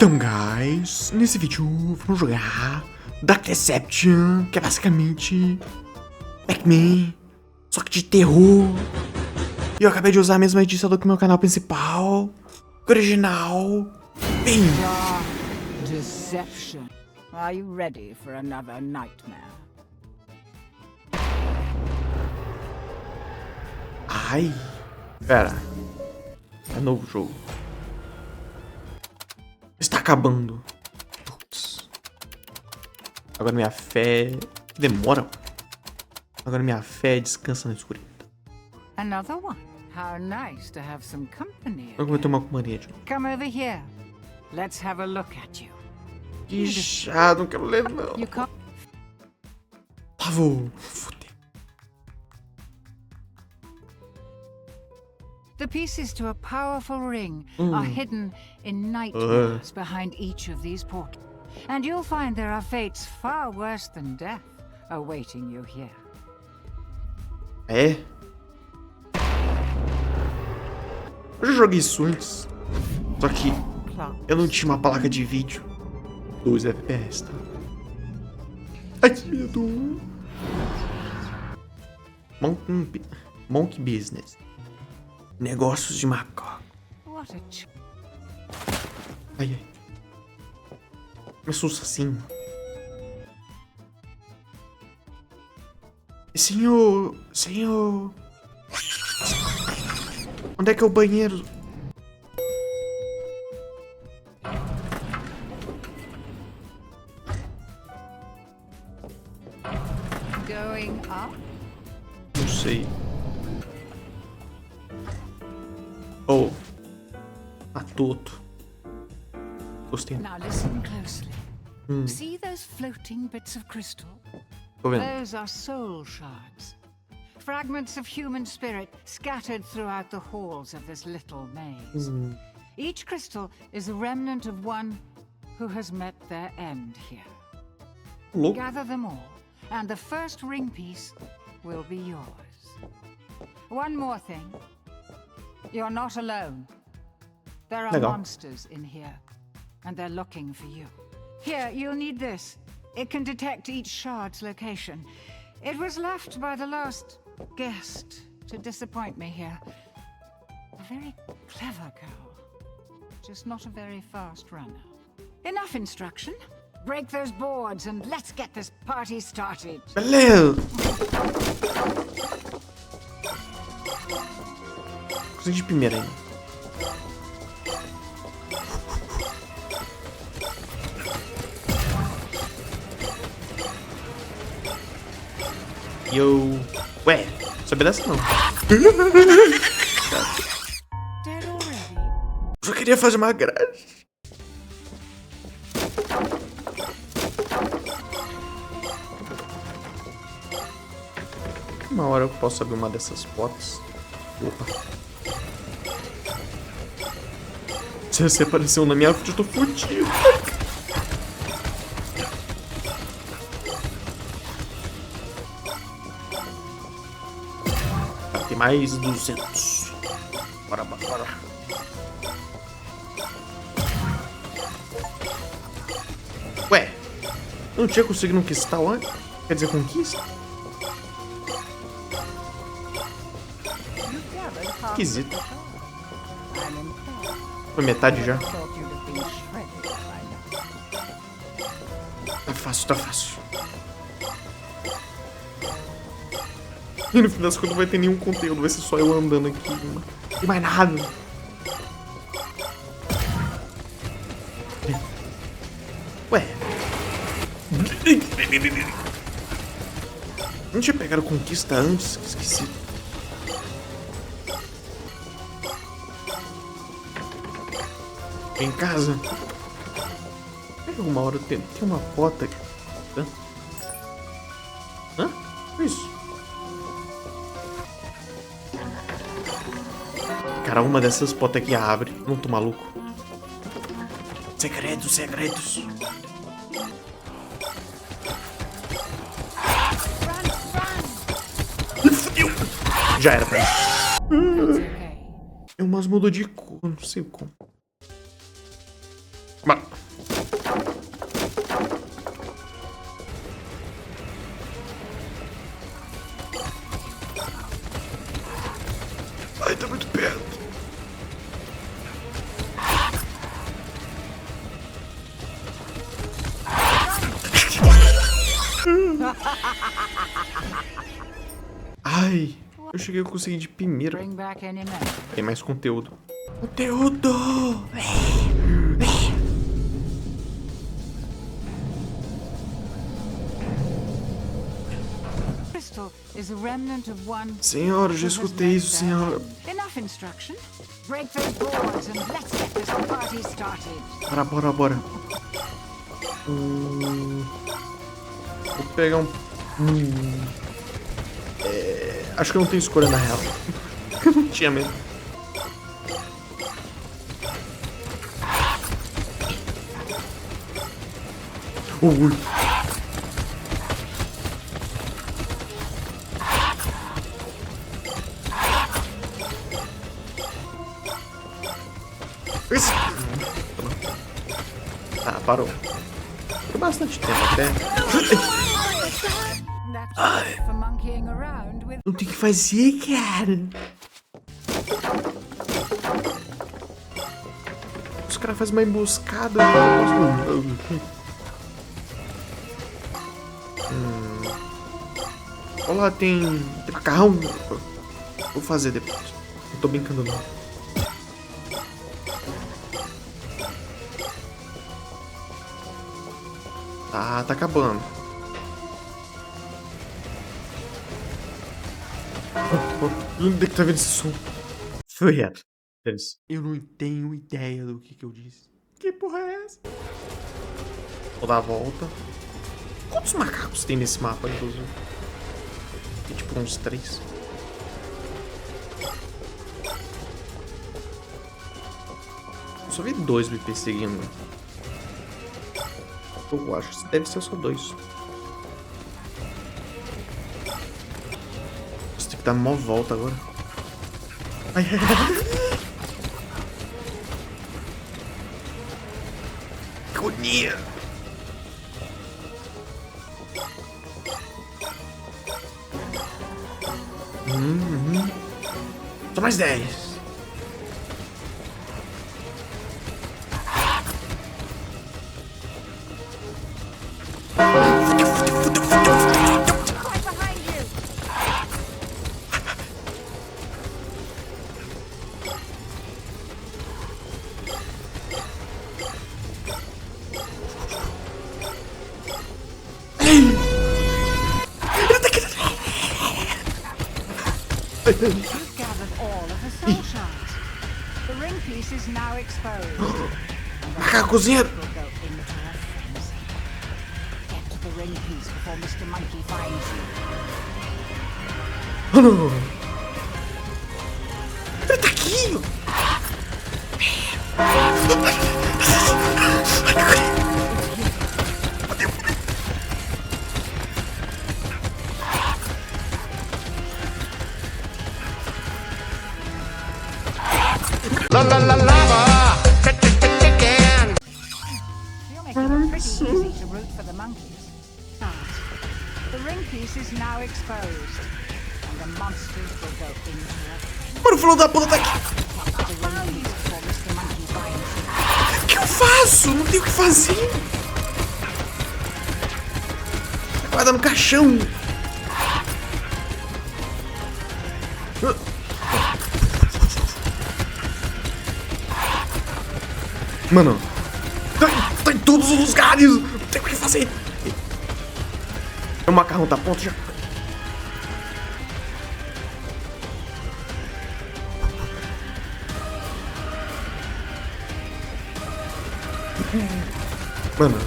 Então, guys, nesse vídeo vamos jogar Dark Deception, que é basicamente Pac-Man, só que de terror. E eu acabei de usar a mesma edição do que o meu canal principal, original. Bem. Dark Deception. Are you ready for another nightmare? Ai, pera, é novo jogo. Está acabando. Putz. Agora minha fé... Que demora. Agora minha fé descansa na escuridão. Another one. How nice to have some company. Eu vou tomar companhia de novo. Come over here. Let's have a look at you. Que chato, não quero ler não. You can't. Tá, vou foder. The pieces to a powerful ring are hidden in nightmares behind each of these portals. And you'll find there are fates far worse than death awaiting you here. É? Eu já joguei isso antes. Só que eu não tinha uma placa de vídeo. 2 FPS, tá? Ai, que medo. Monkey Business. Negócios de macaco. What a Ai, ai. Me assusta assim. Senhor. Onde é que é o banheiro? going up? Não sei. Oh. Atoto. Gostei. Now listen closely. See those floating bits of crystal? Tô vendo. Those are soul shards. Fragments of human spirit scattered throughout the halls of this little maze. Each crystal is a remnant of one who has met their end here. Louco. Gather them all, and the first ring piece will be yours. One more thing. You're not alone. There are Legal. monsters in here, and they're looking for you. Here, you'll need this. It can detect each shard's location. It was left by the last guest to disappoint me here. A very clever girl, just not a very fast runner. Enough instruction. Break those boards and let's get this party started. Beleza. Consegui de primeira ainda. Yo. Ué, sabia dessa não. Dead already? Só queria fazer uma grade. Uma hora eu posso abrir uma dessas portas. Opa. Se você apareceu na minha frente, eu tô fudido. Tá, tem mais 200. Bora. Ué, eu não tinha conseguido conquistar antes? Quer dizer, conquista? Esquisito. Foi metade já. Tá fácil. E no fim das contas não vai ter nenhum conteúdo, vai ser só eu andando aqui. E mais nada. Ué. Não tinha pegado conquista antes? Que esqueci. Em casa. Alguma hora tem uma porta aqui. Hã? Isso. Cara, uma dessas portas aqui abre. Não tô maluco. Segredos. Fudeu. Já era pra mim. It's okay. É umas mudou de cor, não sei como. Mano. Ai, tá muito perto. Ai, eu cheguei a conseguir de primeiro. Bring back any men. Tem mais conteúdo. Conteúdo! Crystal is a remnant of one. Senhora, já escutei isso, senhora. Enough instruction. Break those boards and let's get this party started. Bora. Vou pegar um... acho que eu não tenho escolha na real. Eu não tinha mesmo. Ui. Esse... Ah, parou. Por bastante tempo até. That's for monkeying around with. Não tem o que fazer, cara. Os caras fazem uma emboscada. Eu posso... Olha lá, tem macarrão. Vou fazer depois. Não tô brincando não. Tá acabando. Onde é que tá vendo esse som? Foi reto. Eu não tenho ideia do que eu disse. Que porra é essa? Vou dar a volta. Quantos macacos tem nesse mapa, inclusive? Tem tipo uns 3. Eu só vi 2 me perseguindo. Eu acho que deve ser só 2. Você tem que dar uma volta agora. Ai. Que agonia! Só mais 10. Right behind you. You've gathered all of the soul shards. The ring piece is now exposed. Macaco cozinheiro. We'll go into a frenzy. Get to the ring piece before Mr. Monkey finds you. Mano. Ele tá aqui. You're making it pretty easy to root for the monkeys. But the ring piece is now exposed, and the monsters will go into a frenzy. Mano, o filho da puta tá aqui. Get to the ring piece before Mr. Monkey finds you. O que eu faço? Não tenho o que fazer. Guarda no caixão. Mano, tá em todos os lugares. Não tem o que fazer. O macarrão tá pronto já. Mano.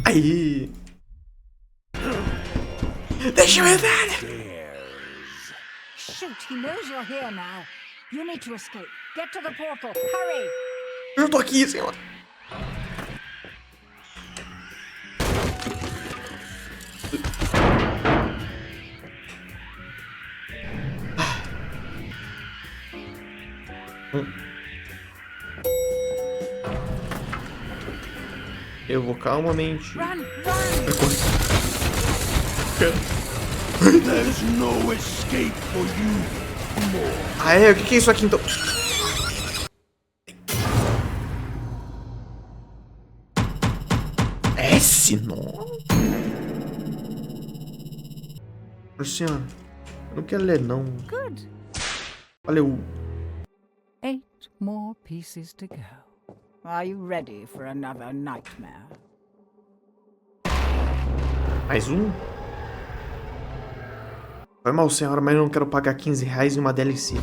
Aí. Deixa eu entrar. Shoot, he knows you're here now. You need to escape. Get to the portal. Hurry! Eu tô aqui, senhora. Eu vou calmamente. Run! Run! There's no escape for you. Ah, é? O que é isso aqui então? S, não. Senhora, eu não quero ler, não. Good. Valeu. 8 more pieces to go. Are you ready for another nightmare? Mais um? Foi mal, senhora, mas eu não quero pagar R$15 em uma DLC.